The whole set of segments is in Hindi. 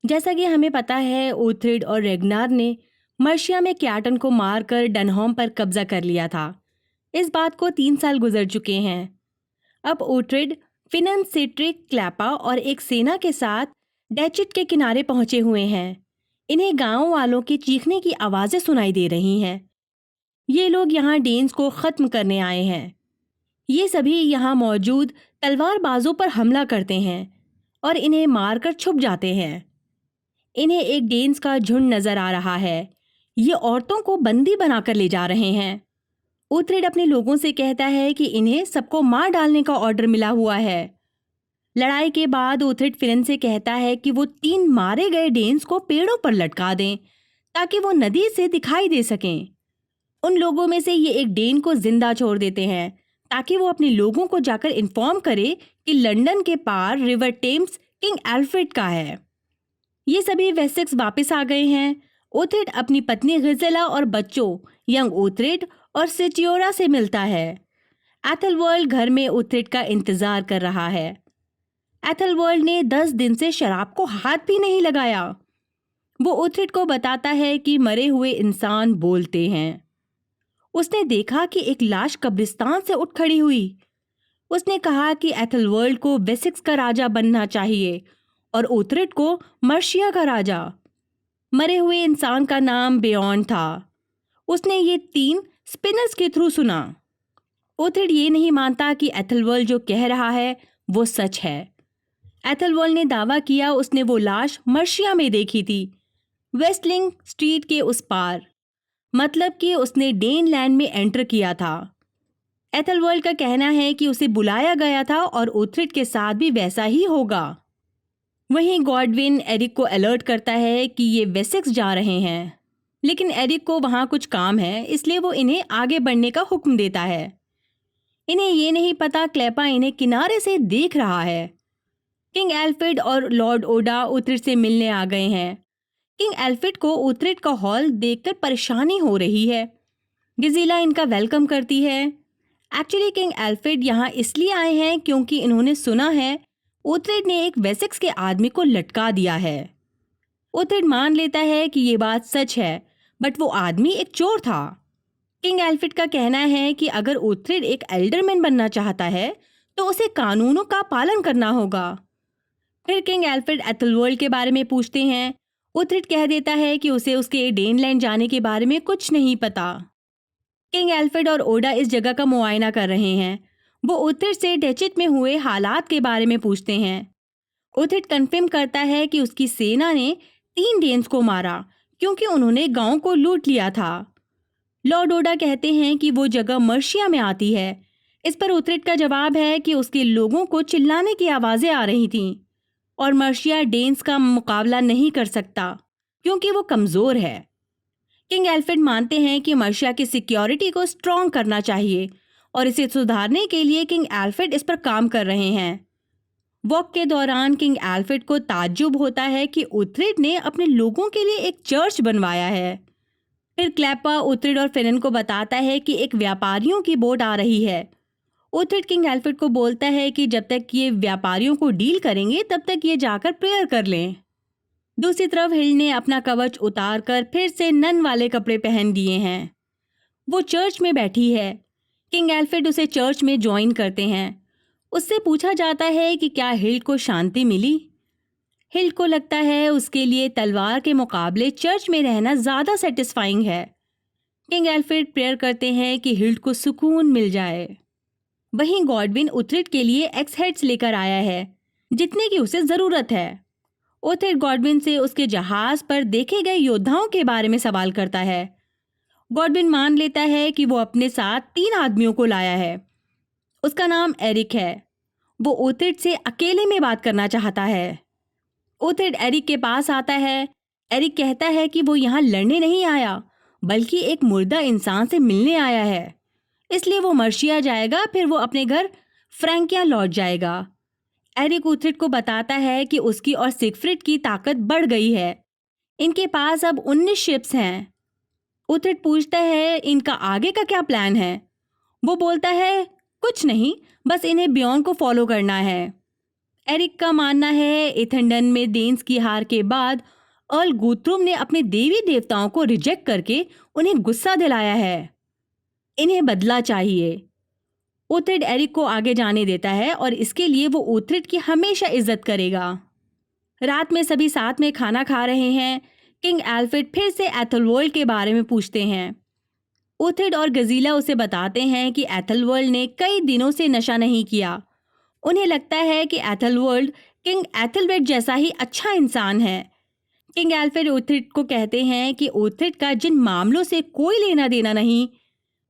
जैसा कि हमें पता है, ओथ्रिड और रेगनार ने मर्शिया में क्याटन को मारकर डनहॉम पर कब्जा कर लिया था। इस बात को 3 साल गुजर चुके हैं। अब ओथ्रिड फिनन, सिट्रिक, क्लैपा और एक सेना के साथ डेचिट के किनारे पहुंचे हुए हैं। इन्हें गांव वालों के चीखने की आवाजें सुनाई दे रही हैं। ये लोग यहाँ डेन्स को खत्म करने आए हैं। ये सभी यहाँ मौजूद तलवारबाजों पर हमला करते हैं और इन्हें मारकर छुप जाते हैं। इन्हें एक डेन्स का झुंड नजर आ रहा है। ये औरतों को बंदी बनाकर ले जा रहे हैं। ओथ्रिड अपने लोगों से कहता है कि इन्हें सबको मार डालने का ऑर्डर मिला हुआ है। लड़ाई के बाद ओथ्रिड फिनन से कहता है कि वो 3 मारे गए डेन्स को पेड़ों पर लटका दें ताकि वो नदी से दिखाई दे सकें। उन लोगों में से ये एक डेन को जिंदा छोड़ देते हैं ताकि वो अपने लोगों को जाकर इन्फॉर्म करे कि लंदन के पार रिवर टेम्स किंग एल्फ्रेड का है। ये सभी वेसेक्स वापस आ गए हैं। ओथ्रिड अपनी पत्नी गिजेला और बच्चों यंग ओथ्रिड और सिटियोरा से मिलता है। एथलवर्ल्ड घर में ओथ्रिड का इंतजार कर रहा है। एथलवर्ल्ड ने 10 दिन से शराब को हाथ भी नहीं लगाया। वो ओथ्रिड को बताता है कि मरे हुए इंसान बोलते हैं। उसने देखा कि एक लाश कब्रिस्तान से उठ खड़ी हुई। उसने कहा कि एथलवर्ल्ड को वेसेक्स का राजा बनना चाहिए और ओथ्रिड को मर्शिया का राजा। मरे हुए इंसान का नाम बेयॉन था। उसने ये 3 स्पिनर्स के थ्रू सुना। ओथ्रिड ये नहीं मानता कि एथलवर्ल्ड जो कह रहा है वो सच है। एथलवर्ल्ड ने दावा किया उसने वो लाश मर्शिया में देखी थी, वेस्टलिंग स्ट्रीट के उस पार। मतलब कि उसने डेनलैंड में एंटर किया था। एथलवर्ल्ड का कहना है कि उसे बुलाया गया था और ओथ्रिड के साथ भी वैसा ही होगा। वहीं गॉडविन एरिक को अलर्ट करता है कि ये वेसेक्स जा रहे हैं, लेकिन एरिक को वहाँ कुछ काम है, इसलिए वो इन्हें आगे बढ़ने का हुक्म देता है। इन्हें ये नहीं पता क्लैपा इन्हें किनारे से देख रहा है। किंग एल्फ्रेड और लॉर्ड ओडा ओथ्रिड से मिलने आ गए हैं। किंग एल्फ्रेड को ओथ्रिड का हॉल देखकर परेशानी हो रही है। गिजिला इनका वेलकम करती है। एक्चुअली किंग एल्फ्रेड यहाँ इसलिए आए हैं क्योंकि इन्होंने सुना है ओथ्रिड ने एक वेसेक्स के आदमी को लटका दिया है। ओथ्रिड मान लेता है कि ये बात सच है, बट वो आदमी एक चोर था। किंग एल्फ्रेड का कहना है कि अगर ओथ्रिड एक एल्डरमैन बनना चाहता है तो उसे कानूनों का पालन करना होगा। फिर किंग एल्फ्रेड एथलवर्ल्ड के बारे में पूछते हैं। ओथ्रिड कह देता है कि उसे उसके डेनलैंड जाने के बारे में कुछ नहीं पता। किंग एल्फ्रेड और ओडा इस जगह का मुआयना कर रहे हैं। वो ओथ्रिड से डेचिट में हुए हालात के बारे में पूछते हैं। ओथ्रिड कन्फर्म करता है कि उसकी सेना ने 3 डेन्स को मारा क्योंकि उन्होंने गांव को लूट लिया था। लॉर्ड ओडा कहते हैं कि वो जगह मर्शिया में आती है। इस पर ओथ्रिड का जवाब है कि उसके लोगों को चिल्लाने की आवाज़ें आ रही थीं और मर्शिया डेन्स का मुकाबला नहीं कर सकता क्योंकि वो कमज़ोर है। किंग एल्फ्रेड मानते हैं कि मर्शिया की सिक्योरिटी को स्ट्रॉन्ग करना चाहिए और इसे सुधारने के लिए किंग एल्फ्रेड इस पर काम कर रहे हैं। वॉक के दौरान किंग एल्फ्रेड को ताज्जुब होता है कि ओथ्रिड ने अपने लोगों के लिए एक चर्च बनवाया है। फिर क्लैपा ओथ्रिड और फिनन को बताता है कि एक व्यापारियों की बोट आ रही है। ओथ्रिड किंग एल्फ्रेड को बोलता है कि जब तक ये व्यापारियों को डील करेंगे तब तक ये जाकर प्रेयर कर लें। दूसरी तरफ हिल ने अपना कवच उतार कर फिर से नन वाले कपड़े पहन दिए हैं। वो चर्च में बैठी है। किंग एल्फ्रेड उसे चर्च में ज्वाइन करते हैं। उससे पूछा जाता है कि क्या हिल को शांति मिली। हिल को लगता है उसके लिए तलवार के मुकाबले चर्च में रहना ज़्यादा सेटिस्फाइंग है। किंग एल्फ्रेड प्रेयर करते हैं कि हिल को सुकून मिल जाए। वहीं गॉडविन ओथ्रिड के लिए एक्स हेड्स लेकर आया है, जितने की उसे ज़रूरत है। ओथ्रिड गॉडविन से उसके जहाज पर देखे गए योद्धाओं के बारे में सवाल करता है। गॉडविन मान लेता है कि वो अपने साथ 3 आदमियों को लाया है। उसका नाम एरिक है। वो ओथ्रिड से अकेले में बात करना चाहता है। ओथ्रिड एरिक के पास आता है। एरिक कहता है कि वो यहाँ लड़ने नहीं आया, बल्कि एक मुर्दा इंसान से मिलने आया है। इसलिए वो मर्शिया जाएगा, फिर वो अपने घर फ्रैंकिया लौट जाएगा। एरिक ओथ्रिड को बताता है कि उसकी और सिगफ्रिड की ताकत बढ़ गई है। इनके पास अब 19 शिप्स हैं। ओथ्रिड पूछता है इनका आगे का क्या प्लान है। वो बोलता है कुछ नहीं, बस इन्हें बियॉन को फॉलो करना है। एरिक का मानना है इथेंडन में डेन्स की हार के बाद अर्ल गुथ्रुम ने अपने देवी देवताओं को रिजेक्ट करके उन्हें गुस्सा दिलाया है। इन्हें बदला चाहिए। ओथ्रिड एरिक को आगे जाने देता है और इसके लिए वो ओथ्रिड की हमेशा इज्जत करेगा। रात में सभी साथ में खाना खा रहे हैं। किंग एल्फ्रिड फिर से एथलवोल्ड के बारे में पूछते हैं। ओथ्रिड और गजीला उसे बताते हैं कि एथलवोल्ड ने कई दिनों से नशा नहीं किया। उन्हें लगता है कि एथलवोल्ड किंग एथलरेड जैसा ही अच्छा इंसान है। किंग एल्फ्रिड ओथ्रिड को कहते हैं कि ओथ्रिड का जिन मामलों से कोई लेना देना नहीं,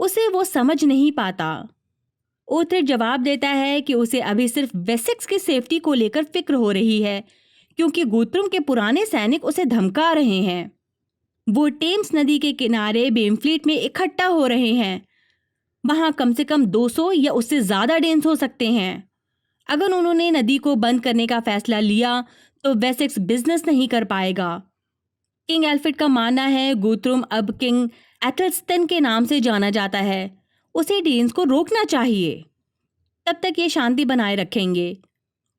उसे वो समझ नहीं पाता। ओथ्रिड जवाब देता है कि उसे अभी सिर्फ वेसेक्स की सेफ्टी को लेकर फिक्र हो रही है, क्योंकि गुथ्रुम के पुराने सैनिक उसे धमका रहे हैं। वो टेम्स नदी के किनारे बेमफ्लीट में इकट्ठा हो रहे हैं। वहां कम से कम 200 या उससे ज्यादा डेन्स हो सकते हैं। अगर उन्होंने नदी को बंद करने का फैसला लिया तो वेसेक्स बिजनेस नहीं कर पाएगा। किंग एल्फ्रिड का मानना है गुथ्रुम अब किंग एथलस्टन के नाम से जाना जाता है। उसे डेन्स को रोकना चाहिए, तब तक ये शांति बनाए रखेंगे।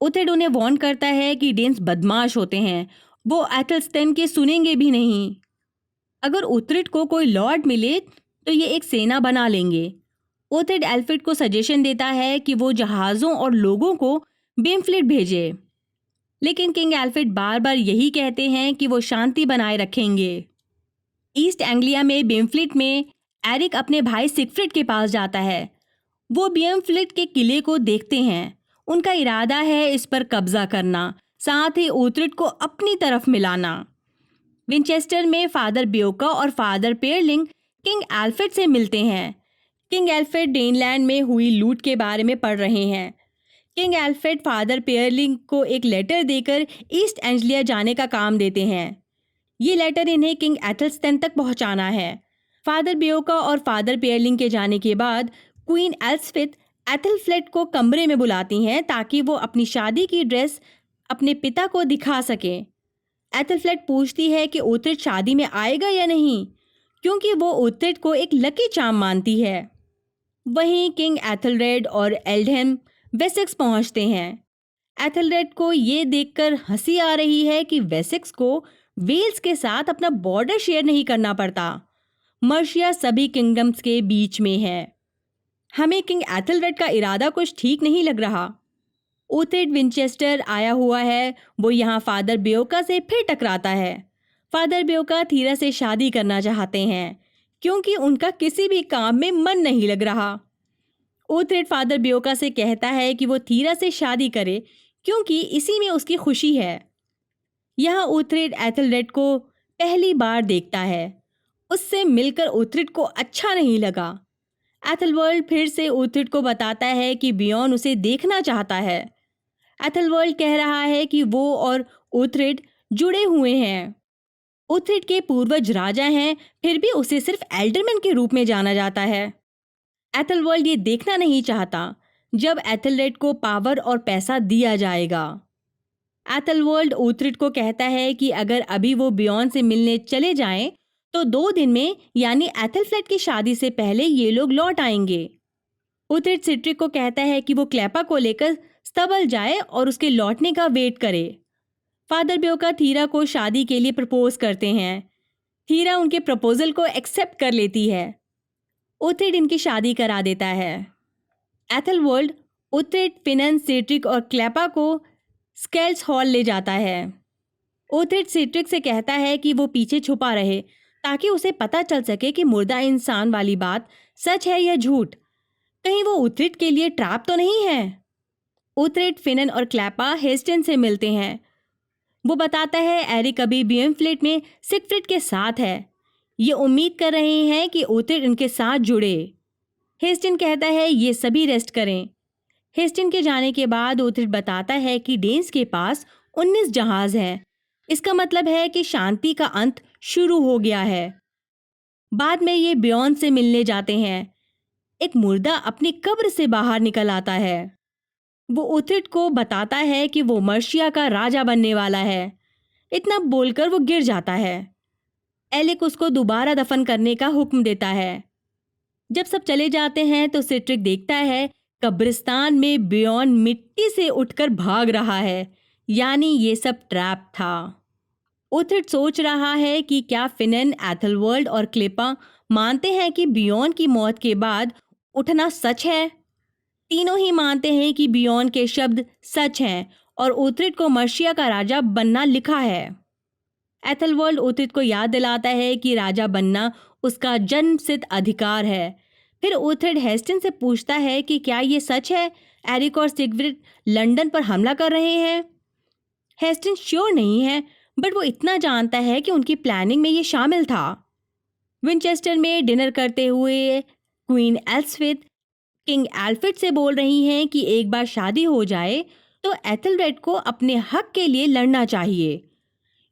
ओथ्रिड उन्हें वार्न करता है कि डेन्स बदमाश होते हैं, वो एथलस्टन के सुनेंगे भी नहीं। अगर ओथ्रिड को कोई लॉर्ड मिले तो ये एक सेना बना लेंगे। ओथ्रिड एल्फ्रिड को सजेशन देता है कि वो जहाज़ों और लोगों को बेमफ्लिट भेजे, लेकिन किंग एल्फ्रिड बार बार यही कहते हैं कि वो शांति बनाए रखेंगे। ईस्ट एंग्लिया में बेमफ्लिट में एरिक अपने भाई सिगफ्रिड के पास जाता है। वो बेमफ्लिट के किले को देखते हैं। उनका इरादा है इस पर कब्जा करना, साथ ही ओथ्रिड को अपनी तरफ मिलाना। विंचेस्टर में फादर ब्योका और फादर पेयरलिंग किंग एल्फ्रिड से मिलते हैं। किंग एल्फ्रिड डेनलैंड में हुई लूट के बारे में पढ़ रहे हैं। किंग एल्फ्रिड फादर पेयरलिंग को एक लेटर देकर ईस्ट एंग्लिया जाने का काम देते हैं। ये लेटर इन्हें किंग एथलस्टन तक पहुंचाना है। फादर ब्योका और फादर पेयरलिंग के जाने के बाद क्वीन एल्सफिथ एथलफ्लेट को कमरे में बुलाती हैं ताकि वो अपनी शादी की ड्रेस अपने पिता को दिखा सके। एथलफ्लेट पूछती है कि ओथ्रिड शादी में आएगा या नहीं, क्योंकि वो ओथ्रिड को एक लकी चार्म मानती है। वहीं किंग एथलरेड और एल्डहम वेसेक्स पहुंचते हैं। एथलरेड को ये देखकर हंसी आ रही है कि वेसेक्स को वेल्स के साथ अपना बॉर्डर शेयर नहीं करना पड़ता। मर्शिया सभी किंगडम्स के बीच में है। हमें किंग एथलरेड का इरादा कुछ ठीक नहीं लग रहा। ओथ्रिड विंचेस्टर आया हुआ है। वो यहाँ फादर ब्योका से फिर टकराता है। फादर ब्योका थीरा से शादी करना चाहते हैं, क्योंकि उनका किसी भी काम में मन नहीं लग रहा। ओथ्रिड फादर ब्योका से कहता है कि वो थीरा से शादी करे, क्योंकि इसी में उसकी खुशी है। यहाँ ओथ्रिड एथलरेड को पहली बार देखता है। उससे मिलकर ओथ्रिड को अच्छा नहीं लगा। एथलवर्ल्ड फिर से ओथ्रिड को बताता है कि बियॉन उसे देखना चाहता है। एथलवर्ल्ड कह रहा है कि वो और ओथ्रिड जुड़े हुए हैं। ओथ्रिड के पूर्वज राजा हैं, फिर भी उसे सिर्फ एल्डरमैन के रूप में जाना जाता है। एथलवर्ल्ड ये देखना नहीं चाहता जब एथलरेड को पावर और पैसा दिया जाएगा। एथलवर्ल्ड ओथ्रिड को कहता है कि अगर अभी वो बियॉन से मिलने चले जाएं, तो 2 दिन में यानी एथलफ्लेट की शादी से पहले ये लोग लौट आएंगे। ओथ्रिड सिट्रिक को कहता है कि वो क्लैपा को लेकर स्तबल जाए और उसके लौटने का वेट करे। फादर ब्योका थीरा को शादी के लिए प्रपोज करते हैं। थीरा उनके प्रपोजल को एक्सेप्ट कर लेती है। ओथ्रिड इनकी शादी करा देता है। एथलवर्ल्ड ओथ्रिड, फिनन, सिट्रिक और क्लैपा को स्केल्स हॉल ले जाता है। ओथ्रिड सिट्रिक से कहता है कि वो पीछे छुपा रहे ताकि उसे पता चल सके कि मुर्दा इंसान वाली बात सच है या झूठ। कहीं वो ओथ्रिड के लिए ट्रैप तो नहीं है। ओथ्रिड, फिनन और क्लैपा हेस्टिन से मिलते हैं। वो बताता है एरिक अभी बेमफ्लिट में सिगफ्रिड के साथ है। ये उम्मीद कर रहे हैं कि ओथ्रिड इनके साथ जुड़े। हेस्टिन कहता है ये सभी रेस्ट करें। हेस्टिन के जाने के बाद ओथ्रिड बताता है कि डेन्स के पास 19 जहाज हैं। इसका मतलब है कि शांति का अंत शुरू हो गया है। बाद में ये बियॉन से मिलने जाते हैं। एक मुर्दा अपनी कब्र से बाहर निकल आता है। वो ओथ्रिड को बताता है कि वो मर्शिया का राजा बनने वाला है। इतना बोलकर वो गिर जाता है। एलिक उसको दोबारा दफन करने का हुक्म देता है। जब सब चले जाते हैं तो सिट्रिक देखता है कब्रिस्तान में बियॉन मिट्टी से उठकर भाग रहा है, यानी ये सब ट्रैप था। उथरिड सोच रहा है कि क्या फिनन, एथलवर्ल्ड और क्लेपा मानते हैं कि बियॉन की मौत के बाद उठना सच है। तीनों ही मानते हैं कि बियॉन के शब्द सच हैं और उथरिड को मर्शिया का राजा बनना लिखा है। एथलवर्ल्ड उथरिड को याद दिलाता है कि राजा बनना उसका जन्मसिद्ध अधिकार है। फिर उथरिड हेस्टिन से पूछता है कि क्या ये सच है, एरिक और सिगफ्रिड लंदन पर हमला कर रहे हैं। हेस्टिन श्योर नहीं है, बट वो इतना जानता है कि उनकी प्लानिंग में ये शामिल था। विंचेस्टर में डिनर करते हुए क्वीन एल्सविथ किंग एल्फ्रेड से बोल रही हैं कि एक बार शादी हो जाए तो एथेलरेड को अपने हक के लिए लड़ना चाहिए।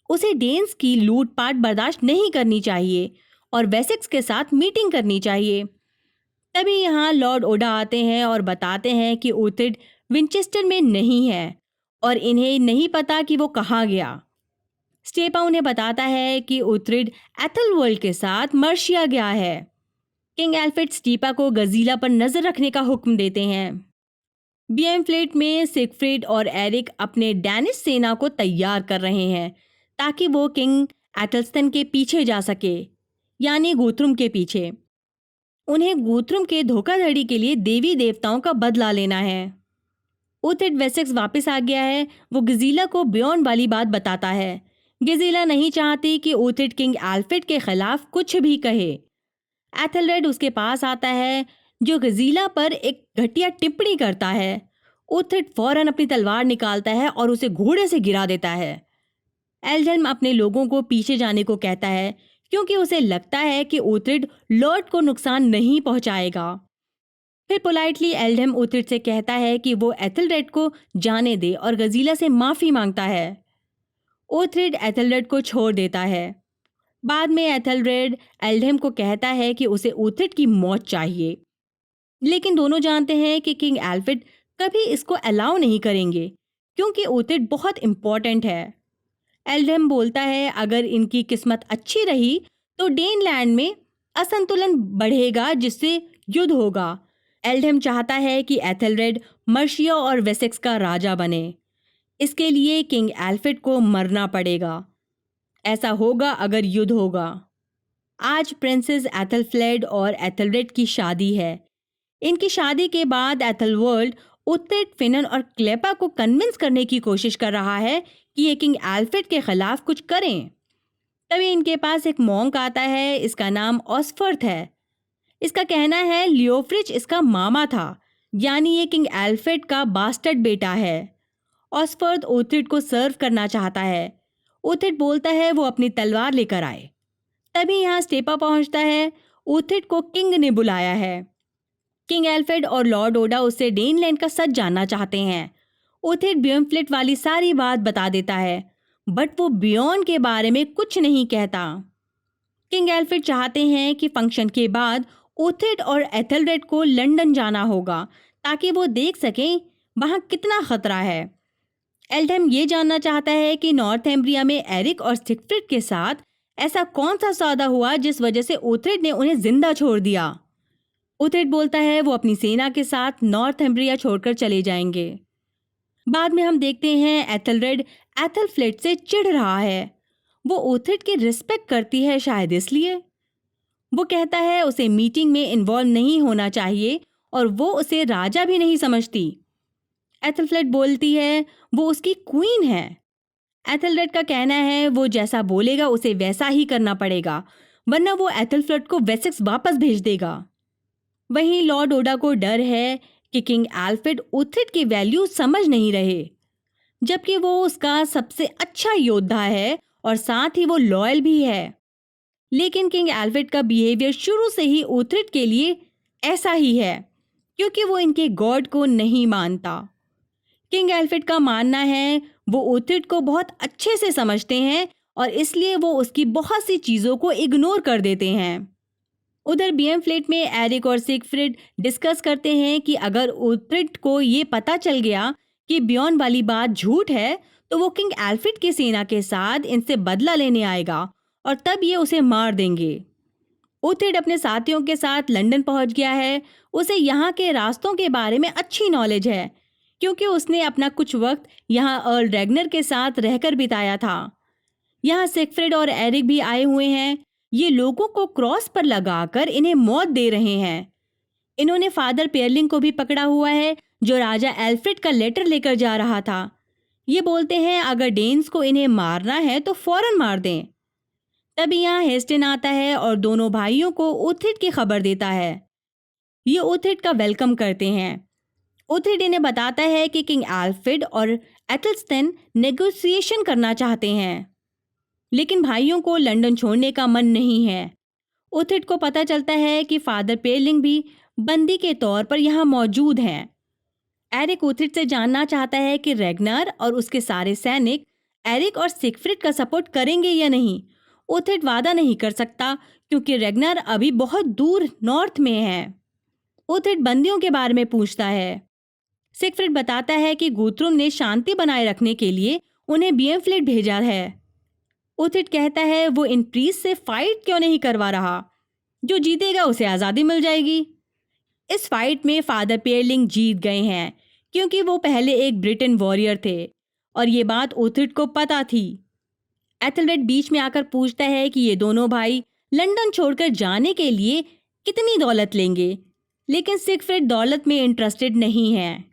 उसे डेन्स की लूटपाट बर्दाश्त नहीं करनी चाहिए और वेसेक्स के साथ मीटिंग करनी चाहिए। तभी यहाँ लॉर्ड ओडा आते हैं और बताते हैं कि उथरिड विंचेस्टर में नहीं है और इन्हें नहीं पता कि वो कहाँ गया। स्टेपा उन्हें बताता है कि उथरिड एथलवर्ल्ड के साथ मर्शिया गया है। किंग एल्फ्रेड स्टीपा को गजीला पर नजर रखने का हुक्म देते हैं। बियमफ्लेट में सिगफ्रिड और एरिक अपने डैनिश सेना को तैयार कर रहे हैं ताकि वो किंग एथलस्टन के पीछे जा सके, यानी गुथरुम के पीछे। उन्हें गुथरुम के धोखाधड़ी के लिए देवी देवताओं का बदला लेना है। उथरिड वेसेक्स वापस आ गया है। वो गजीला को बियॉन वाली बात बताता है। गजीला नहीं चाहती कि उथरिड किंग एल्फ्रेड के खिलाफ कुछ भी कहे। एथेलरेड उसके पास आता है, जो गजीला पर एक घटिया टिप्पणी करता है। उथरिड फौरन अपनी तलवार निकालता है और उसे घोड़े से गिरा देता है। एल्डहम अपने लोगों को पीछे जाने को कहता है क्योंकि उसे लगता है कि उथरिड लॉर्ड को नुकसान नहीं पहुंचाएगा। फिर पोलाइटली एल्डहम उथरिड से कहता है कि वो एथेलरेड को जाने दे और गजीला से माफ़ी मांगता है। उथरिड एथेलरेड को छोड़ देता है। बाद में एथेलरेड एल्डहम को कहता है कि उसे उथरिड की मौत चाहिए, लेकिन दोनों जानते हैं कि किंग एल्फ्रेड कभी इसको अलाउ नहीं करेंगे क्योंकि उथरिड बहुत इम्पोर्टेंट है। एल्डहम बोलता है अगर इनकी किस्मत अच्छी रही तो डेनलैंड में असंतुलन बढ़ेगा जिससे युद्ध होगा। एल्डहम चाहता है कि एथेलरेड मर्शिया और वेसेक्स का राजा बने। इसके लिए किंग एल्फ्रेड को मरना पड़ेगा। ऐसा होगा अगर युद्ध होगा। आज प्रिंसेस एथलफ्लेड और एथेलरेड की शादी है। इनकी शादी के बाद एथलवर्ल्ड उथरिड, फिनन और क्लेपा को कन्विंस करने की कोशिश कर रहा है कि ये किंग एल्फ्रेड के खिलाफ कुछ करें। तभी इनके पास एक मॉन्क आता है। इसका नाम ऑस्फर्थ है। इसका कहना है लियोफ्रिज इसका मामा था, यानी ये किंग एल्फ्रेड का बास्टर्ड बेटा है। ऑस्फर्थ उथरिड को सर्व करना चाहता है। उथरिड बोलता है वो अपनी तलवार लेकर आए। तभी यहाँ स्टेपा पहुंचता है। उथरिड को किंग ने बुलाया है। किंग एल्फ्रेड और लॉर्ड ओडा उससे डेनलैंड का सच जानना चाहते हैं। उथरिड बियमफ्लेट वाली सारी बात बता देता है, बट वो बियॉन के बारे में कुछ नहीं कहता। किंग एल्फ्रेड चाहते हैं कि फंक्शन के बाद उथरिड और एथेलरेड को लंदन जाना होगा ताकि वो देख सकें वहाँ कितना खतरा है। एल्डहम ये जानना चाहता है कि नॉर्थम्ब्रिया में एरिक और सिगफ्रिड के साथ ऐसा कौन सा सौदा हुआ जिस वजह से उथरिड ने उन्हें जिंदा छोड़ दिया। उथरिड बोलता है वो अपनी सेना के साथ नॉर्थम्ब्रिया छोड़कर चले जाएंगे। बाद में हम देखते हैं एथेलरेड एथलफ्लेड से चिढ़ रहा है। वो उथरिड की रिस्पेक्ट करती है, शायद इसलिए। वो कहता है उसे मीटिंग में इन्वॉल्व नहीं होना चाहिए और वो उसे राजा भी नहीं समझती। एथलफ्लेड बोलती है वो उसकी क्वीन है। एथेलरेड का कहना है वो जैसा बोलेगा उसे वैसा ही करना पड़ेगा, वरना वो एथलफ्लेड को वेसेक्स वापस भेज देगा। वहीं लॉर्ड ओडा को डर है कि किंग एल्फ्रेड उथरिड की वैल्यू समझ नहीं रहे, जबकि वो उसका सबसे अच्छा योद्धा है और साथ ही वो लॉयल भी है। लेकिन किंग एल्फ्रेड का बिहेवियर शुरू से ही उथरिड के लिए ऐसा ही है क्योंकि वो इनके गॉड को नहीं मानता। किंग एल्फ्रेड का मानना है वो उथरिड को बहुत अच्छे से समझते हैं और इसलिए वो उसकी बहुत सी चीज़ों को इग्नोर कर देते हैं। उधर बियमफ्लेट में एरिक और सिगफ्रिड डिस्कस करते हैं कि अगर उथरिड को ये पता चल गया कि बियॉन वाली बात झूठ है तो वो किंग एल्फ्रेड की सेना के साथ इनसे बदला लेने आएगा और तब ये उसे मार देंगे। ओथेड अपने साथियों के साथ लंदन पहुंच गया है। उसे यहाँ के रास्तों के बारे में अच्छी नॉलेज है क्योंकि उसने अपना कुछ वक्त यहाँ अर्ल रेगनर के साथ रहकर बिताया था। यहाँ सिगफ्रिड और एरिक भी आए हुए हैं। ये लोगों को क्रॉस पर लगाकर इन्हें मौत दे रहे हैं। इन्होंने फादर पेयरलिंग को भी पकड़ा हुआ है जो राजा एल्फ्रेड का लेटर लेकर जा रहा था। ये बोलते हैं अगर डेन्स को इन्हें मारना है तो फौरन मार दें। तभी यहाँ हेस्टिन आता है और दोनों भाइयों को ओथ्रिड की खबर देता है। ये ओथ्रिड का वेलकम करते हैं। ओथ्रिड इन्हें बताता है कि किंग एल्फ्रेड और एथलस्टन नेगोशिएशन करना चाहते हैं, लेकिन भाइयों को लंदन छोड़ने का मन नहीं है। ओथ्रिड को पता चलता है कि फादर पेयरलिंग भी बंदी के तौर पर यहाँ मौजूद हैं। एरिक ओथ्रिड से जानना चाहता है कि रेगनार और उसके सारे सैनिक एरिक और सिगफ्रिड का सपोर्ट करेंगे या नहीं। ओथ्रिड वादा नहीं कर सकता क्योंकि रेगनार अभी बहुत दूर नॉर्थ में है। ओथ्रिड बंदियों के बारे में पूछता है। सिगफ्रिड बताता है कि गुथरुम ने शांति बनाए रखने के लिए उन्हें बियमफ्लेट भेजा है। ओथ्रिड कहता है वो इन प्रीस्ट से फाइट क्यों नहीं करवा रहा, जो जीतेगा उसे आज़ादी मिल जाएगी। इस फाइट में फादर पेयरलिंग जीत गए हैं क्योंकि वो पहले एक ब्रिटेन वॉरियर थे और ये बात ओथ्रिड को पता थी। एथेलरेड बीच में आकर पूछता है कि ये दोनों भाई लंदन छोड़कर जाने के लिए कितनी दौलत लेंगे, लेकिन सिगफ्रिड दौलत में इंटरेस्टेड नहीं है।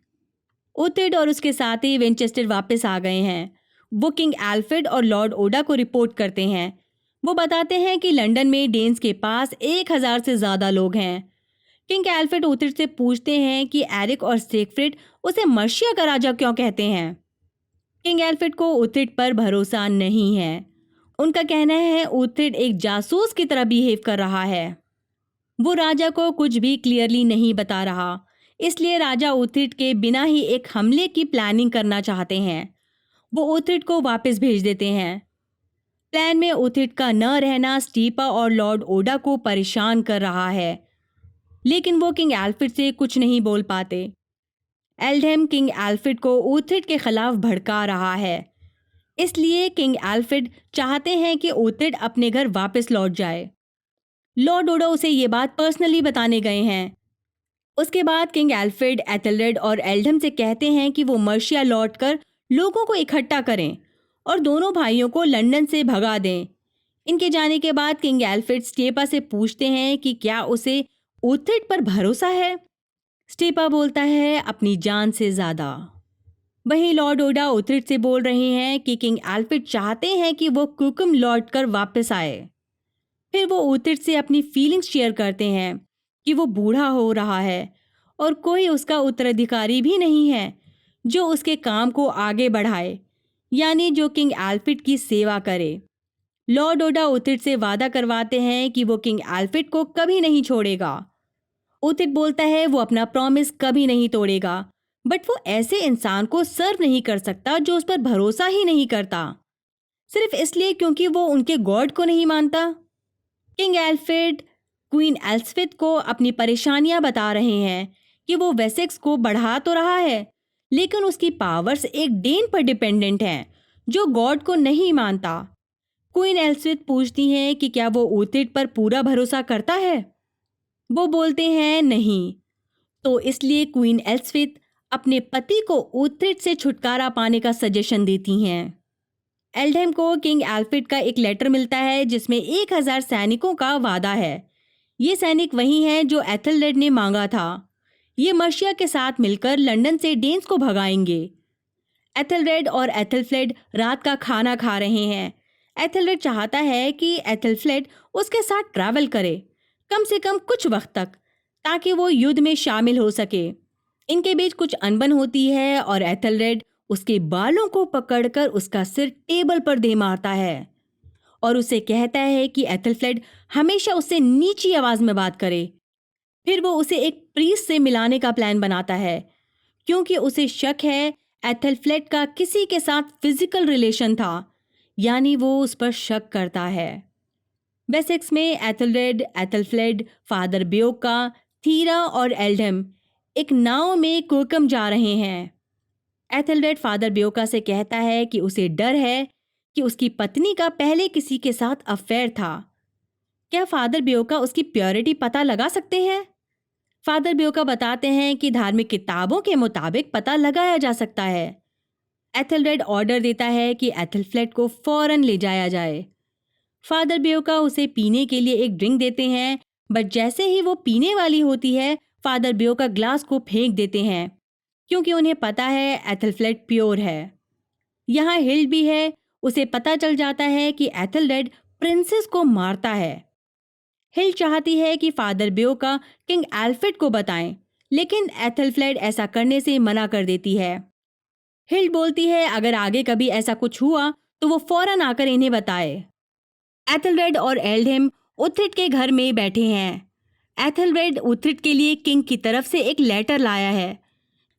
ओथ्रिड और उसके साथी विंचेस्टर वापस आ गए हैं। वो किंग एल्फ्रेड और लॉर्ड ओडा को रिपोर्ट करते हैं। वो बताते हैं कि लंदन में डेन्स के पास 1000 से ज़्यादा लोग हैं। किंग एल्फ्रेड ओथ्रिड से पूछते हैं कि एरिक और सिगफ्रिड उसे मर्शिया का राजा क्यों कहते हैं। किंग एल्फ्रेड को ओथ्रिड पर भरोसा नहीं है। उनका कहना है ओथ्रिड एक जासूस की तरह बिहेव कर रहा है। वो राजा को कुछ भी क्लियरली नहीं बता रहा, इसलिए राजा ओथ्रिड के बिना ही एक हमले की प्लानिंग करना चाहते हैं। वो ओथ्रिड को वापस भेज देते हैं। प्लान में ओथ्रिड का न रहना स्टीपा और लॉर्ड ओडा को परेशान कर रहा है, लेकिन वो किंग एल्फ्रेड से कुछ नहीं बोल पाते। एल्डहेम किंग एल्फ्रेड को ओथ्रिड के खिलाफ भड़का रहा है, इसलिए किंग एल्फ्रेड चाहते हैं कि ओथ्रिड अपने घर वापस लौट जाए। लॉर्ड ओडा उसे ये बात पर्सनली बताने गए हैं। उसके बाद किंग एल्फ्रेड एथेलरेड और एल्डहेम से कहते हैं कि वो मर्शिया लौटकर लोगों को इकट्ठा करें और दोनों भाइयों को लंदन से भगा दें। इनके जाने के बाद किंग एल्फ्रेड स्टेपा से पूछते हैं कि क्या उसे ओथ्रिड पर भरोसा है। स्टेपा बोलता है अपनी जान से ज़्यादा। वहीं लॉर्ड ओडा ओथ्रिड से बोल रहे हैं कि किंग एल्फ्रेड चाहते हैं कि वो कुकुम लौट कर वापस आए। फिर वो ओथ्रिड से अपनी फीलिंग्स शेयर करते हैं कि वो बूढ़ा हो रहा है और कोई उसका उत्तराधिकारी भी नहीं है जो उसके काम को आगे बढ़ाए, यानी जो किंग एल्फ्रेड की सेवा करे। लॉर्ड ओडा ओथ्रिड से वादा करवाते हैं कि वो किंग एल्फ्रेड को कभी नहीं छोड़ेगा। ओथ्रिड बोलता है वो अपना प्रॉमिस कभी नहीं तोड़ेगा, बट वो ऐसे इंसान को सर्व नहीं कर सकता जो उस पर भरोसा ही नहीं करता, सिर्फ इसलिए क्योंकि वो उनके गॉड को नहीं मानता। किंग एल्फ्रेड क्वीन एलिजाबेथ को अपनी परेशानियां बता रहे हैं कि वो वेसेक्स को बढ़ा तो रहा है, लेकिन उसकी पावर्स एक डेन पर डिपेंडेंट हैं जो गॉड को नहीं मानता। क्वीन एलिजाबेथ पूछती हैं कि क्या वो ओथ्रिड पर पूरा भरोसा करता है। वो बोलते हैं नहीं, तो इसलिए क्वीन एलिजाबेथ अपने पति को ओथ्रिड से छुटकारा पाने का सजेशन देती हैं। एल्डहेम को किंग एल्फ्रेड का एक लेटर मिलता है जिसमें 1000 सैनिकों का वादा है। ये सैनिक वही हैं जो एथेलरेड ने मांगा था। ये मर्शिया के साथ मिलकर लंदन से डेन्स को भगाएंगे। एथेलरेड और एथेलफ्लेड रात का खाना खा रहे हैं। एथेलरेड चाहता है कि एथेलफ्लेड उसके साथ ट्रैवल करे, कम से कम कुछ वक्त तक, ताकि वो युद्ध में शामिल हो सके। इनके बीच कुछ अनबन होती है और एथेलरेड उसके बालों को पकड़कर उसका सिर टेबल पर दे मारता है और उसे कहता है कि एथेलफ्लेड हमेशा उससे नीची आवाज में बात करे। फिर वो उसे एक प्रीस्ट से मिलाने का प्लान बनाता है क्योंकि उसे शक है एथेलफ्लेड का किसी के साथ फिजिकल रिलेशन था, यानी वो उस पर शक करता है। वेसेक्स में एथेलरेड, एथेलफ्लेड, फादर ब्योका, थीरा और एल्डहेम एक नाव में कुकुम जा रहे हैं। एथेलरेड फादर ब्योका से कहता है कि उसे डर है कि उसकी पत्नी का पहले किसी के साथ अफेयर था। क्या फादर ब्योका उसकी प्योरिटी पता लगा सकते हैं? फादर ब्योका बताते हैं कि धार्मिक किताबों के मुताबिक पता लगाया जा सकता है। एथेलरेड ऑर्डर देता है कि एथेलफ्लेट को फौरन ले जाया जाए। फादर ब्योका उसे पीने के लिए एक ड्रिंक देते हैं, बट जैसे ही वो पीने वाली होती है, फादर ब्योका ग्लास को फेंक देते हैं, क्योंकि उन्हें पता है एथेलफ्लेट प्योर है। यहाँ हिल्ड भी है। उसे पता चल जाता है कि एथेलरेड प्रिंसेस को मारता है। हिल्ड चाहती है कि फादर ब्योका किंग एल्फ्रेड को बताएं, लेकिन एथेलफ्लेट ऐसा करने से मना कर देती है। हिल्ड बोलती है अगर आगे कभी ऐसा कुछ हुआ तो वो फौरन आकर इन्हें बताए। एथेलरेड और एल्डहेम उथरिड के घर में बैठे हैं। एथेलरेड उथरिड के लिए किंग की तरफ से एक लेटर लाया है,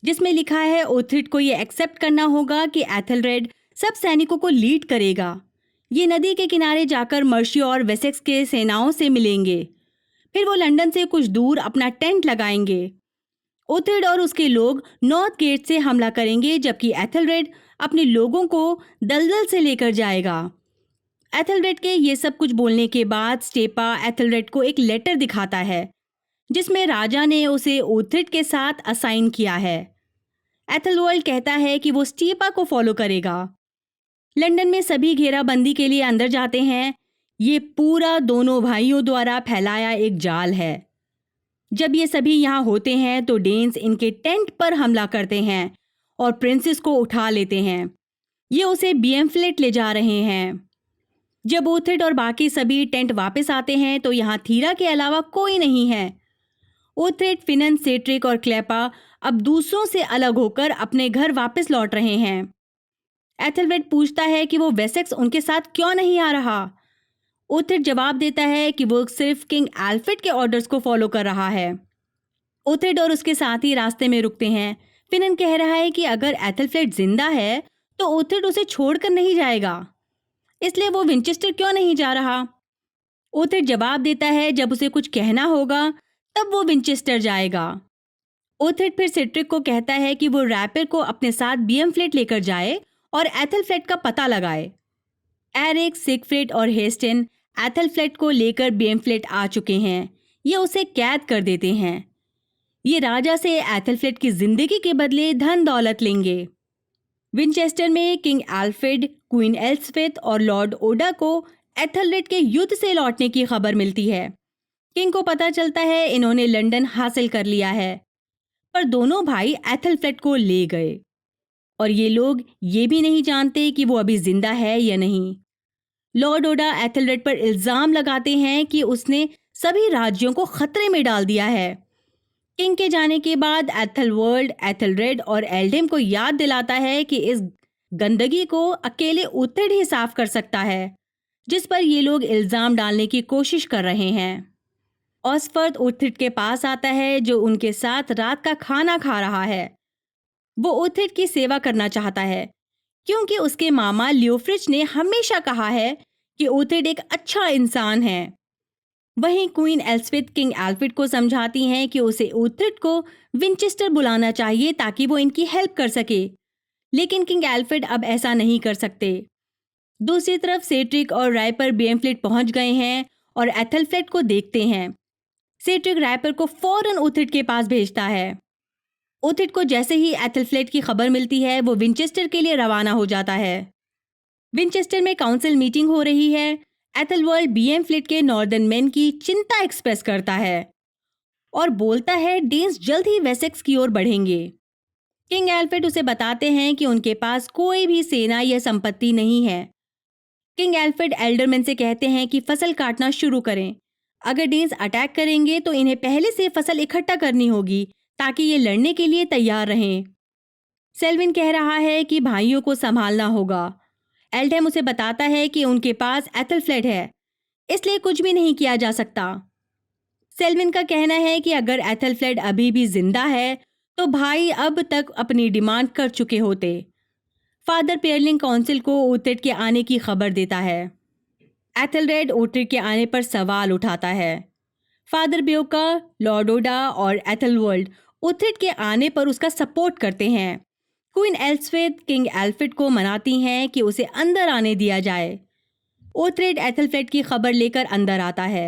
जिसमें लिखा है उथरिड को ये एक्सेप्ट करना होगा कि एथेलरेड सब सैनिकों को लीड करेगा। ये नदी के किनारे जाकर मर्शी और वेसेक्स के सेनाओं से मिलेंगे। फिर वो लंदन से कुछ दूर अपना टेंट लगाएंगे। उथरिड और उसके लोग नॉर्थ गेट से हमला करेंगे, जबकि एथेलरेड अपने लोगों को दलदल से लेकर जाएगा। एथेलरेड के ये सब कुछ बोलने के बाद स्टेपा एथेलरेड को एक लेटर दिखाता है, जिसमें राजा ने उसे उथरिड के साथ असाइन किया है। एथेलवर्ल्ड कहता है कि वो स्टेपा को फॉलो करेगा। लंदन में सभी घेराबंदी के लिए अंदर जाते हैं। ये पूरा दोनों भाइयों द्वारा फैलाया एक जाल है। जब ये सभी यहाँ होते हैं तो डेन्स इनके टेंट पर हमला करते हैं और प्रिंसेस को उठा लेते हैं। ये उसे बीएमफ्लेट ले जा रहे हैं। जब उथरिड और बाकी सभी टेंट वापस आते हैं तो यहाँ थीरा के अलावा कोई नहीं है। उथरिड, फिनन, सेट्रिक और क्लेपा अब दूसरों से अलग होकर अपने घर वापस लौट रहे हैं। एथेलरेड पूछता है कि वो वेसेक्स उनके साथ क्यों नहीं आ रहा। उथरिड जवाब देता है कि वो सिर्फ किंग एल्फ्रेड के ऑर्डर्स को फॉलो कर रहा है। उथरिड और उसके साथी रास्ते में रुकते हैं। फिनन कह रहा है कि अगर एथेलफ्लेट जिंदा है तो उथरिड उसे छोड़कर नहीं जाएगा, इसलिए वो विंचेस्टर क्यों नहीं जा रहा। उथरिड जवाब देता है जब उसे कुछ कहना होगा तब वो विंचेस्टर जाएगा। उथरिड फिर सेट्रिक को कहता है कि वो रैपर को अपने साथ बीएमफ्लेट लेकर जाए और एथेलफ्लेट का पता लगाए। एरिक, सिगफ्रिड और हेस्टिन एथेलफ्लेट को लेकर बीएमफ्लेट आ चुके हैं। ये उसे कैद कर देते हैं। ये राजा से एथेलफ्लेट की जिंदगी के बदले धन दौलत लेंगे। विंचेस्टर में किंग एल्फ्रेड, क्वीन एलिजाबेथ और लॉर्ड ओडा को एथेलरेड के युद्ध से लौटने की खबर मिलती है। किंग को पता चलता है इन्होंने लंदन हासिल कर लिया है, पर दोनों भाई एथेलफ्लेट को ले गए और ये लोग ये भी नहीं जानते कि वो अभी जिंदा है या नहीं। लॉर्ड ओडा एथेलरेड पर इल्जाम लगाते हैं कि उसने सभी राज्यों को खतरे में डाल दिया है। किंग के जाने के बाद एथेलवर्ल्ड, एथेलरेड और एल्डहेम को याद दिलाता है कि इस गंदगी को अकेले उथरिड ही साफ कर सकता है, जिस पर ये लोग इल्जाम डालने की कोशिश कर रहे हैं। ऑसफर्ड उथरिड के पास आता है, जो उनके साथ रात का खाना खा रहा है। वो उथरिड की सेवा करना चाहता है, क्योंकि उसके मामा लियोफ्रिज ने हमेशा कहा है कि उथरिड एक अच्छा इंसान है। वहीं क्वीन एलिजाबेथ किंग एल्फ्रेड को समझाती हैं कि उसे उथरिड को विंचेस्टर बुलाना चाहिए ताकि वो इनकी हेल्प कर सके, लेकिन किंग एल्फ्रेड अब ऐसा नहीं कर सकते। दूसरी तरफ सेट्रिक और रायपर बीएमफ्लेट पहुंच गए हैं और एथेलफ्लेट को देखते हैं। सेट्रिक रायपर को फौरन उथरिड के पास भेजता है। उथरिड को जैसे ही एथेलफ्लेट की खबर मिलती है, वो विंचेस्टर के लिए रवाना हो जाता है। विंचेस्टर में काउंसिल मीटिंग हो रही है। एथेलवर्ल्ड बीएमफ्लेट के नॉर्दर्न मैन की चिंता एक्सप्रेस करता है और बोलता है डेन्स जल्द ही वेसेक्स की ओर बढ़ेंगे। किंग एल्फ्रेड उसे बताते हैं कि उनके पास कोई भी सेना या संपत्ति नहीं है। किंग एल्फ्रेड एल्डरमैन से कहते हैं कि फसल काटना शुरू करें। अगर डेन्स अटैक करेंगे तो इन्हें पहले से फसल इकट्ठा करनी होगी ताकि ये लड़ने के लिए तैयार रहें। सेल्विन कह रहा है कि भाइयों को संभालना होगा। एल्डहेम उसे बताता है कि उनके पास एथेलफ्लेट है, इसलिए कुछ भी नहीं किया जा सकता। सेल्विन का कहना है कि अगर एथेलफ्लेट अभी भी जिंदा है तो भाई अब तक अपनी डिमांड कर चुके होते। फादर पेयरलिंग काउंसिल को उथरिड के आने की खबर देता है। एथेलरेड उथरिड के आने पर सवाल उठाता है। फादर ब्योका, लॉर्ड ओडा और एथेलवर्ल्ड उथरिड के आने पर उसका सपोर्ट करते हैं। क्वीन एलिजाबेथ किंग एल्फ्रेड को मनाती हैं कि उसे अंदर आने दिया जाए। उथरिड एथेलफ्लेट की खबर लेकर अंदर आता है।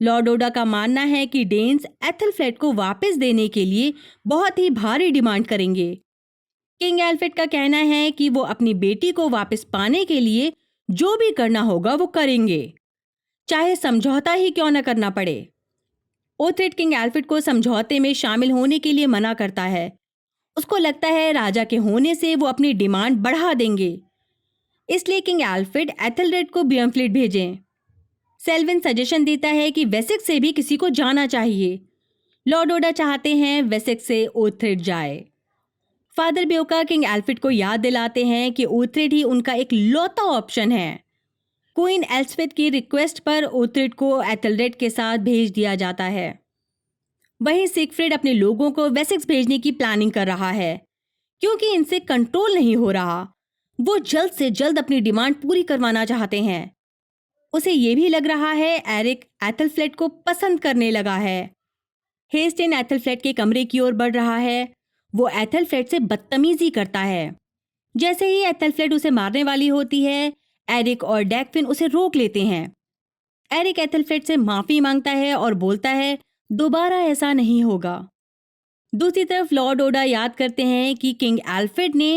लॉर्ड ओडा का मानना है कि डेन्स एथलफ्लेट को वापस देने के लिए बहुत ही भारी डिमांड करेंगे। किंग एल्फ्रेड का कहना है कि वो अपनी बेटी को वापस पाने के लिए जो भी करना होगा वो करेंगे, चाहे समझौता ही क्यों न करना पड़े। ओथ्रेड किंग एल्फ्रेड को समझौते में शामिल होने के लिए मना करता है। उसको लगता है राजा के होने से वो अपनी डिमांड बढ़ा देंगे, इसलिए किंग एल्फ्रेड एथेलरेड को बियमफ्लीट भेजें। सेल्विन सजेशन देता है कि वेसेक्स से भी किसी को जाना चाहिए। लॉर्ड ओडा चाहते हैं वेसेक्स से ओथ्रेड जाए। फादर ब्योका किंग एल्फ्रेड को याद दिलाते हैं कि ओथ्रेड ही उनका एक लौता ऑप्शन है। क्वीन एल्सविथ की रिक्वेस्ट पर ओथ्रेड को एथेलरेड के साथ भेज दिया जाता है। वहीं सिगफ्रीड अपने लोगों को वेसेक्स भेजने की प्लानिंग कर रहा है, क्योंकि इनसे कंट्रोल नहीं हो रहा। वो जल्द से जल्द अपनी डिमांड पूरी करवाना चाहते हैं। उसे ये भी लग रहा है एरिक एथेलफ्लेट को पसंद करने लगा है। हेस्टिन एथेलफ्लेट के कमरे की ओर बढ़ रहा है। वो एथेलफ्लेट से बदतमीजी करता है। जैसे ही एथेलफ्लेट उसे मारने वाली होती है, एरिक और डैक्विन उसे रोक लेते हैं। एरिक एथेलफ्लेट से माफी मांगता है और बोलता है दोबारा ऐसा नहीं होगा। दूसरी तरफ लॉर्ड ओडा याद करते हैं कि किंग एल्फ्रेड ने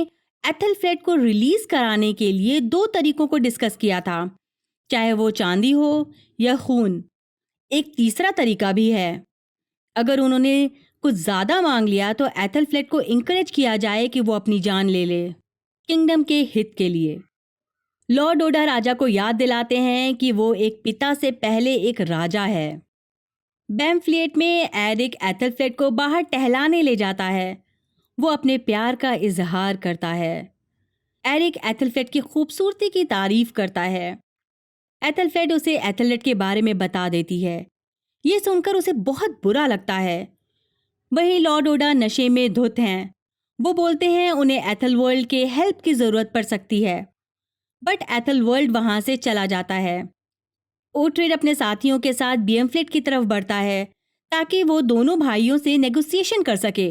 एथेलफ्लेट को रिलीज कराने के लिए 2 तरीकों को डिस्कस किया था, चाहे वो चांदी हो या खून। एक तीसरा तरीका भी है, अगर उन्होंने कुछ ज्यादा मांग लिया तो एथेलफ्लेट को इंकरेज किया जाए कि वो अपनी जान ले ले, किंगडम के हित के लिए। लॉर्ड ओडा राजा को याद दिलाते हैं कि वो एक पिता से पहले एक राजा है। बैम्फ्लिएट में एरिक एथेलफ्लेट को बाहर टहलाने ले जाता है। वो अपने प्यार का इजहार करता है। एरिक एथेलफ्लेट की खूबसूरती की तारीफ करता है। एथेलफ्लेट उसे एथेलरेड के बारे में बता देती है। ये सुनकर उसे बहुत बुरा लगता है। वहीं लॉर्ड ओडा नशे में धुत हैं। वो बोलते हैं उन्हें एथेलवर्ल्ड के हेल्प की जरूरत पड़ सकती है, बट एथेलवर्ल्ड वहां से चला जाता है। ओथ्रेड अपने साथियों के साथ बियमफ्लेट की तरफ बढ़ता है ताकि वो दोनों भाइयों से नेगोशिएशन कर सके।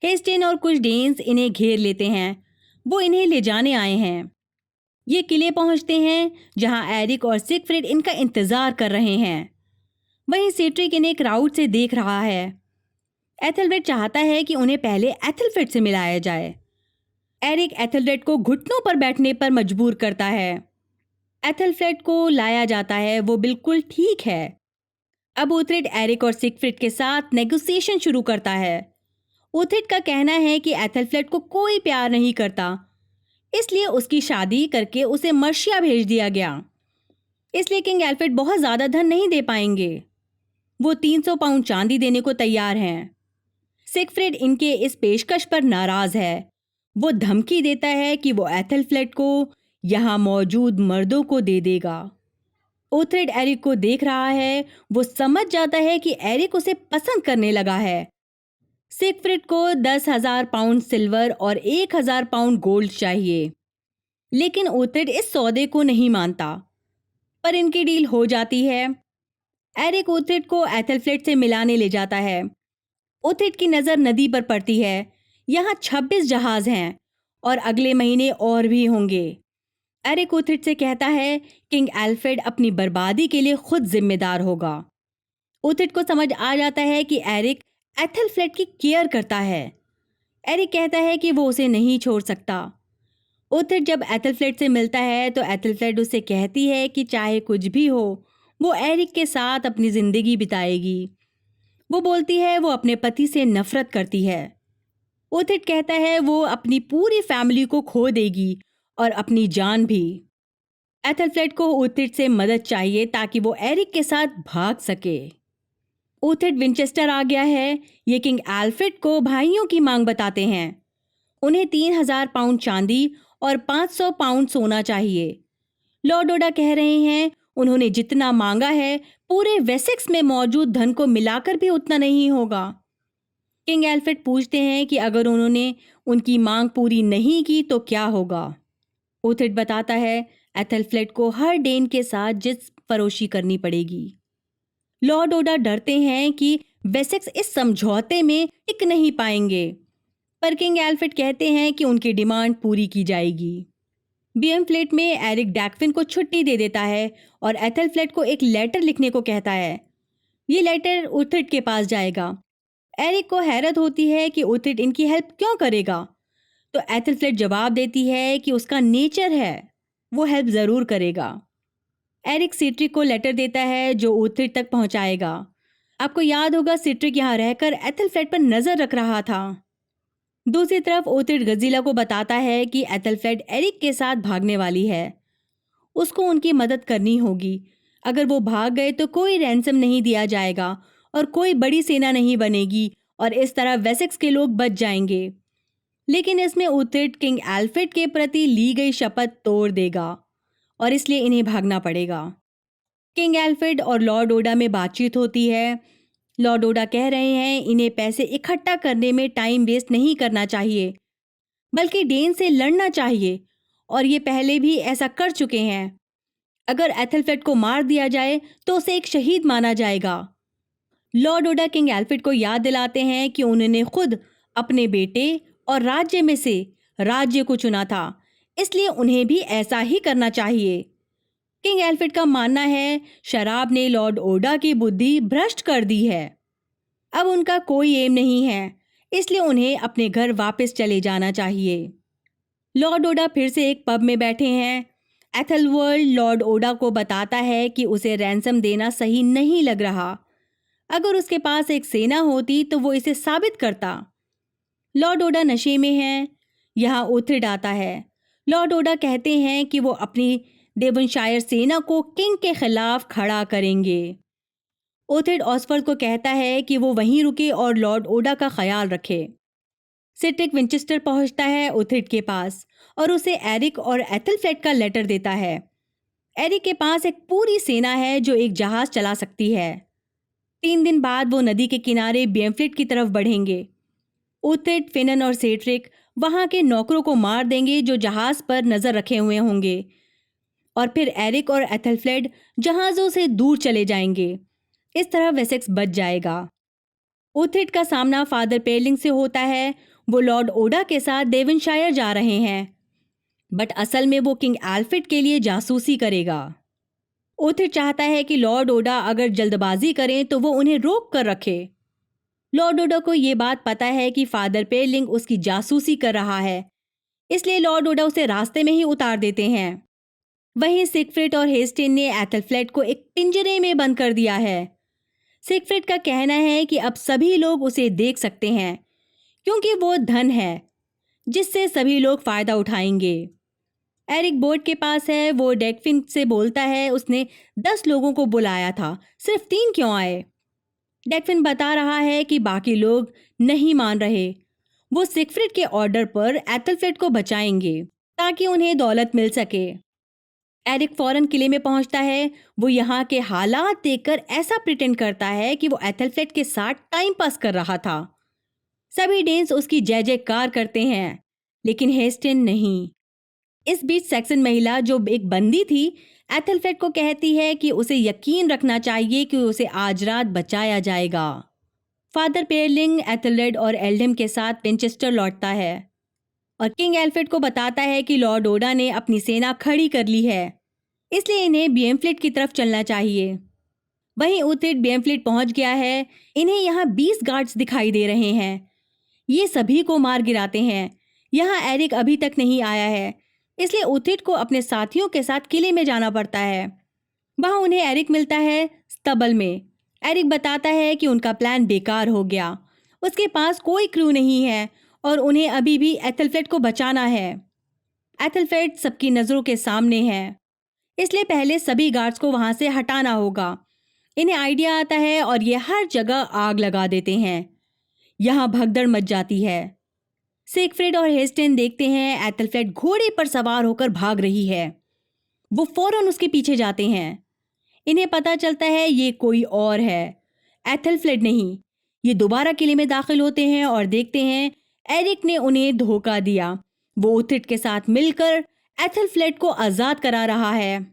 हेस्टिन और कुछ डेन्स इन्हें घेर लेते हैं। वो इन्हें ले जाने आए हैं। ये किले पहुंचते हैं जहां एरिक और सिगफ्रीड इनका इंतजार कर रहे हैं। वहीं सेट्रिक इन्हें क्राउड से देख रहा है। एथेलरेड चाहता है कि उन्हें पहले एथेलफ्लेट से मिलाया जाए। एरिक एथेलरेड को घुटनों पर बैठने पर मजबूर करता है। एथेलफ्लेट को लाया जाता है। वो बिल्कुल ठीक है। अब ओथ्रेड एरिक और सिगफ्रीड के साथ नेगोशिएशन शुरू करता है। ओथ्रेड का कहना है कि एथेलफ्लेट को कोई प्यार नहीं करता, इसलिए उसकी शादी करके उसे मर्शिया भेज दिया गया। इसलिए किंग एल्फ्रेड बहुत ज़्यादा धन नहीं दे पाएंगे। वो 300 पाउंड चांदी देने को तैयार हैं। सिगफ्रीड इनके इस पेशकश पर नाराज है। वो धमकी देता है कि वो एथेलफ्लेट को यहाँ मौजूद मर्दों को दे देगा। ओथ्रेड एरिक को देख रहा है। वो समझ जाता है कि एरिक उसे पसंद करने लगा है। सिगफ्रीड को 10,000 पाउंड सिल्वर और 1,000 पाउंड गोल्ड चाहिए, लेकिन ओथ्रेड इस सौदे को नहीं मानता, पर इनकी डील हो जाती है। एरिक ओथ्रेड को एथेलफ्लेट से मिलाने ले जाता है। ओथ्रेड की नज़र नदी पर पड़ती है। यहाँ 26 जहाज हैं और अगले महीने और भी होंगे। एरिक ओथ्रेड से कहता है किंग एल्फ्रेड अपनी बर्बादी के लिए खुद जिम्मेदार होगा। ओथ्रेड को समझ आ जाता है कि एरिक एथेलफ्लेट की केयर करता है। एरिक कहता है कि वो उसे नहीं छोड़ सकता। ओथ्रेड जब एथेलफ्लेट से मिलता है तो एथेलफ्लेट उसे कहती है कि चाहे कुछ भी हो, वो एरिक के साथ अपनी ज़िंदगी बिताएगी। वो बोलती है वो अपने पति से नफरत करती है। ओथ्रेड कहता है वो अपनी पूरी फैमिली को खो देगी और अपनी जान भी। एथेलफ्लेट को ओथ्रेड से मदद चाहिए ताकि वो एरिक के साथ भाग सके। ओथ्रेड विंचेस्टर आ गया है। ये किंग एल्फ्रेड को भाइयों की मांग बताते हैं। उन्हें 3,000 पाउंड चांदी और 500 पाउंड सोना चाहिए। लॉर्ड ओडा कह रहे हैं उन्होंने जितना मांगा है पूरे वेसेक्स में मौजूद धन को मिलाकर भी उतना नहीं होगा। किंग एल्फ्रेड पूछते हैं कि अगर उन्होंने उनकी मांग पूरी नहीं की तो क्या होगा। ओथ्रेड बताता है एथेलफ्लेट को हर डेन के साथ जिस फरोशी करनी पड़ेगी। लॉर्ड ओडा डरते हैं कि वेसेक्स इस समझौते में टिक नहीं पाएंगे, पर किंग एल्फ्रेड कहते हैं कि उनकी डिमांड पूरी की जाएगी। बियमफ्लेट में एरिक डैक्विन को छुट्टी दे देता है और एथेलफ्लेट को एक लेटर लिखने को कहता है। ये लेटर उथ्रिड के पास जाएगा। एरिक को हैरत होती है कि उथ्रिड इनकी हेल्प क्यों करेगा। तो एथेलफ्लेट जवाब देती है कि उसका नेचर है, वो हेल्प ज़रूर करेगा। एरिक सिट्रिक को लेटर देता है जो उथ्रिड तक पहुंचाएगा। आपको याद होगा सिट्रिक यहाँ रहकर एथेलफ्लेट पर नज़र रख रहा था। दूसरी तरफ उथ्रिड गजीला को बताता है कि एथेलफ्लेट एरिक के साथ भागने वाली है, उसको उनकी मदद करनी होगी। अगर वो भाग गए तो कोई रैंसम नहीं दिया जाएगा और कोई बड़ी सेना नहीं बनेगी और इस तरह वेसेक्स के लोग बच जाएंगे। लेकिन इसमें उथ्रिड किंग एल्फ्रेड के प्रति ली गई शपथ तोड़ देगा और इसलिए इन्हें भागना पड़ेगा। किंग एल्फ्रेड और लॉर्ड ओडा में बातचीत होती है। लॉर्ड ओडा कह रहे हैं इन्हें पैसे इकट्ठा करने में टाइम वेस्ट नहीं करना चाहिए, बल्कि डेन से लड़ना चाहिए, और ये पहले भी ऐसा कर चुके हैं। अगर एथेलफ्लेट को मार दिया जाए तो उसे एक शहीद माना जाएगा। लॉर्ड ओडा किंग एल्फ्रेड को याद दिलाते हैं कि उन्होंने खुद अपने बेटे और राज्य में से राज्य को चुना था, इसलिए उन्हें भी ऐसा ही करना चाहिए। किंग एल्फ्रेड का मानना है शराब ने लॉर्ड ओडा की बुद्धि भ्रष्ट कर दी है। अब उनका कोई एम नहीं है, इसलिए उन्हें अपने घर वापस चले जाना चाहिए। लॉर्ड ओडा फिर से एक पब में बैठे हैं। एथेलवर्ल्ड लॉर्ड ओडा को बताता है कि उसे रैंसम देना सही नहीं लग रहा। अगर उसके पास एक सेना होती तो वो इसे साबित करता। लॉर्ड ओडा नशे में हैं। यहाँ उथ्रिड आता है। लॉर्ड ओडा कहते हैं कि वो अपनी डेवनशायर सेना को किंग के खिलाफ खड़ा करेंगे। उथ्रिड ऑसफोर्ड को कहता है कि वो वहीं रुके और लॉर्ड ओडा का ख्याल रखे। सिट्रिक विंचेस्टर पहुंचता है उथ्रिड के पास और उसे एरिक और एथेलफ्लेट का लेटर देता है। एरिक के पास एक पूरी सेना है जो एक जहाज चला सकती है। 3 दिन बाद वो नदी के किनारे बियमफ्लिट की तरफ बढ़ेंगे। उथ्रिड, फिनन और सेट्रिक वहां के नौकरों को मार देंगे जो जहाज पर नजर रखे हुए होंगे, और फिर एरिक और एथेलफ्लेट जहाजों से दूर चले जाएंगे। इस तरह वेसेक्स बच जाएगा। उथ्रिड का सामना फादर पेरलिंग से होता है। वो लॉर्ड ओडा के साथ डेवनशायर जा रहे हैं, बट असल में वो किंग एल्फ्रेड के लिए जासूसी करेगा। उथ्रिड चाहता है कि लॉर्ड ओडा अगर जल्दबाजी करें तो वो उन्हें रोक कर रखे। लॉर्ड ओडा को ये बात पता है कि फादर पेरलिंग उसकी जासूसी कर रहा है, इसलिए लॉर्ड ओडा उसे रास्ते में ही उतार देते हैं। वहीं सिगफ्रिड और हेस्टिन ने एथेलफ्लेट को एक पिंजरे में बंद कर दिया है। सिगफ्रिड का कहना है कि अब सभी लोग उसे देख सकते हैं क्योंकि वो धन है जिससे सभी लोग फायदा उठाएंगे। एरिक बोर्ड के पास है। वो डेक्फिन से बोलता है उसने 10 लोगों को बुलाया था, सिर्फ 3 क्यों आए। डेक्फिन बता रहा है कि बाकी लोग नहीं मान रहे। वो सिगफ्रिड के ऑर्डर पर एथेलफ्लेट को बचाएंगे ताकि उन्हें दौलत मिल सके। एरिक फौरन किले में पहुंचता है। वो यहाँ के हालात देखकर ऐसा प्रिटेंड करता है कि वो एथेलफ्लेट के साथ टाइम पास कर रहा था। सभी डेन्स उसकी जय जयकार करते हैं, लेकिन हेस्टिन नहीं। इस बीच सैक्सन महिला जो एक बंदी थी एथेलफ्लेट को कहती है कि उसे यकीन रखना चाहिए कि उसे आज रात बचाया जाएगा। फादर पेरलिंग एथेलरेड और एल्डम के साथ विंचेस्टर लौटता है और किंग एल्फ्रेड को बताता है कि लॉर्ड ओडा ने अपनी सेना खड़ी कर ली है, इसलिए इन्हें बियमफ्लिट की तरफ चलना चाहिए। वहीं उथ्रिड बियमफ्लिट पहुंच गया है। इन्हें यहाँ 20 गार्ड्स दिखाई दे रहे हैं। ये सभी को मार गिराते हैं। यहाँ एरिक अभी तक नहीं आया है, इसलिए उथ्रिड को अपने साथियों के साथ किले में जाना पड़ता है। वहाँ उन्हें एरिक मिलता है स्तबल में। एरिक बताता है कि उनका प्लान बेकार हो गया, उसके पास कोई क्रू नहीं है और उन्हें अभी भी एथेलफ्लेट को बचाना है। एथेलफ्लेट सबकी नज़रों के सामने है, इसलिए पहले सभी गार्ड्स को वहाँ से हटाना होगा। इन्हें आइडिया आता है और ये हर जगह आग लगा देते हैं। यहाँ भगदड़ मच जाती है। सिगफ्रिड और हेस्टिन देखते हैं एथेलफ्लेट घोड़े पर सवार होकर भाग रही है। वो फौरन उसके पीछे जाते हैं। इन्हें पता चलता है ये कोई और है, एथेलफ्लेट नहीं। ये दोबारा किले में दाखिल होते हैं और देखते हैं एरिक ने उन्हें धोखा दिया। वो उथ्रिड के साथ मिलकर एथेलफ्लेट को आज़ाद करा रहा है।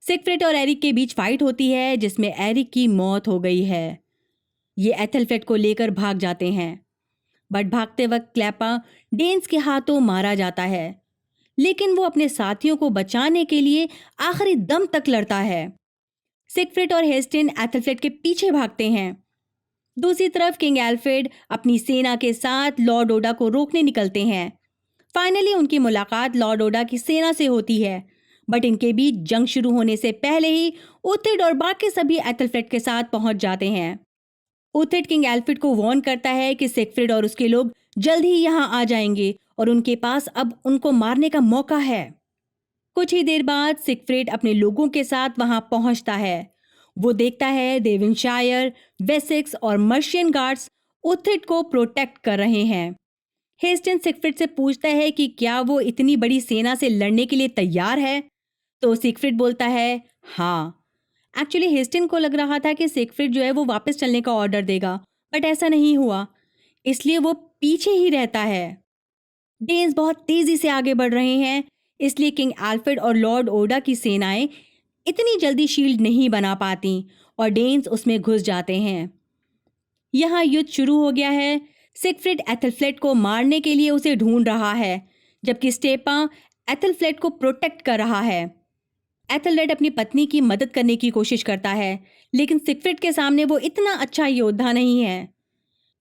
सिगफ्रिड और एरिक के बीच फाइट होती है जिसमें एरिक की मौत हो गई है। ये एथेलफ्लेट को लेकर भाग जाते हैं, बट भागते वक्त क्लैपा डेन्स के हाथों मारा जाता है, लेकिन वो अपने साथियों को बचाने के लिए आखिरी दम तक लड़ता है। सिगफ्रिड और हेस्टिन एथलफ्लेट के पीछे भागते हैं। दूसरी तरफ किंग एल्फ्रेड अपनी सेना के साथ लॉर्ड ओडा को रोकने निकलते हैं। फाइनली उनकी मुलाकात लॉर्ड ओडा की सेना से होती है, बट इनके बीच जंग शुरू होने से पहले ही उथरिड और बाकी सभी एथलफ्लेट के साथ पहुंच जाते हैं। उथरिड किंग एल्फ्रेड को वार्न करता है कि सिगफ्रिड और उसके लोग जल्द ही यहाँ आ जाएंगे और उनके पास अब उनको मारने का मौका है। कुछ ही देर बाद सिगफ्रिड अपने लोगों के साथ वहां पहुंचता है। वो देखता है देवनशायर, वेसेक्स और मर्शियन गार्ड्स उथरिड को प्रोटेक्ट कर रहे हैं। हेस्टिन सिगफ्रिड से पूछता है कि क्या वो इतनी बड़ी सेना से लड़ने के लिए तैयार है, तो सिगफ्रिड बोलता है हाँ। एक्चुअली हेस्टिन को लग रहा था कि सिगफ्रिड जो है वो वापस चलने का ऑर्डर देगा, बट ऐसा नहीं हुआ, इसलिए वो पीछे ही रहता है। डेन्स बहुत तेजी से आगे बढ़ रहे हैं, इसलिए किंग एल्फ्रेड और लॉर्ड ओडा की सेनाएं इतनी जल्दी शील्ड नहीं बना पाती और डेन्स उसमें घुस जाते हैं। यहाँ युद्ध शुरू हो गया है। सिगफ्रिड एथलफ्लेट को मारने के लिए उसे ढूंढ रहा है, जबकि स्टेपा एथलफ्लेट को प्रोटेक्ट कर रहा है। एथलरेड अपनी पत्नी की मदद करने की कोशिश करता है, लेकिन सिगफ्रिड के सामने वो इतना अच्छा योद्धा नहीं है।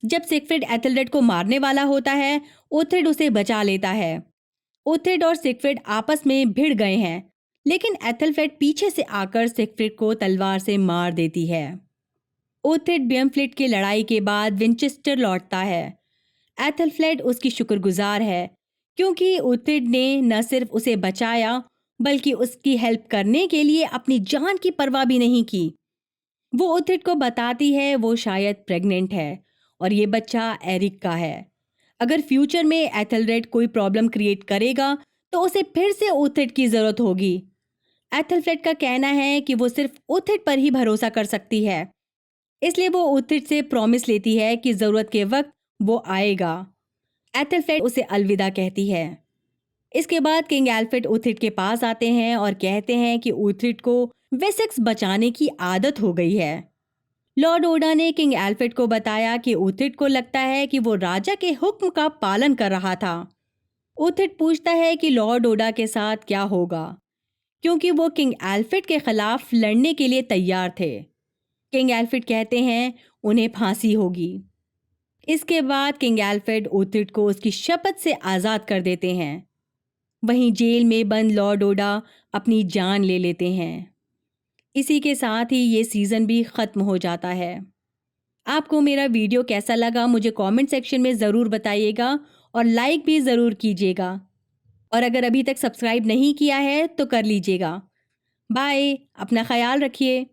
जब सिगफ्रिड एथलरेड को मारने वाला होता है, उथरिड उसे बचा लेता है। उथरिड और सिगफ्रिड आपस में भिड़ गए हैं, लेकिन एथलफ्लेट पीछे से आकर सिगफ्रिड को तलवार से मार देती है। उथरिड बियमफ्लिट की लड़ाई के बाद विंचेस्टर लौटता है। एथलफ्लेट उसकी शुक्रगुजार है, क्योंकि उथरिड ने न सिर्फ उसे बचाया बल्कि उसकी हेल्प करने के लिए अपनी जान की परवाह भी नहीं की। वो उथरिड को बताती है वो शायद प्रेग्नेंट है और ये बच्चा एरिक का है। अगर फ्यूचर में एथलरेड कोई प्रॉब्लम क्रिएट करेगा तो उसे फिर से उथरिड की ज़रूरत होगी। एथलफ्लेट का कहना है कि वो सिर्फ उथरिड पर ही भरोसा कर सकती है, इसलिए वो उथरिड से प्रॉमिस लेती है कि ज़रूरत के वक्त वो आएगा। एथलफ्लेट उसे अलविदा कहती है। इसके बाद किंग एल्फ्रेड उथरिड के पास आते हैं और कहते हैं कि उथरिड को वेसेक्स बचाने की आदत हो गई है। लॉर्ड ओडा ने किंग एल्फ्रेड को बताया कि उथरिड को लगता है कि वो राजा के हुक्म का पालन कर रहा था। उथरिड पूछता है कि लॉर्ड ओडा के साथ क्या होगा, क्योंकि वो किंग एल्फ्रेड के खिलाफ लड़ने के लिए तैयार थे। किंग एल्फ्रेड कहते हैं उन्हें फांसी होगी। इसके बाद किंग एल्फ्रेड उथरिड को उसकी शपथ से आज़ाद कर देते हैं। वहीं जेल में बंद लॉर्ड ओडा अपनी जान ले लेते हैं। इसी के साथ ही ये सीज़न भी ख़त्म हो जाता है। आपको मेरा वीडियो कैसा लगा मुझे कमेंट सेक्शन में ज़रूर बताइएगा और लाइक भी ज़रूर कीजिएगा। और अगर अभी तक सब्सक्राइब नहीं किया है तो कर लीजिएगा। बाय, अपना ख्याल रखिए।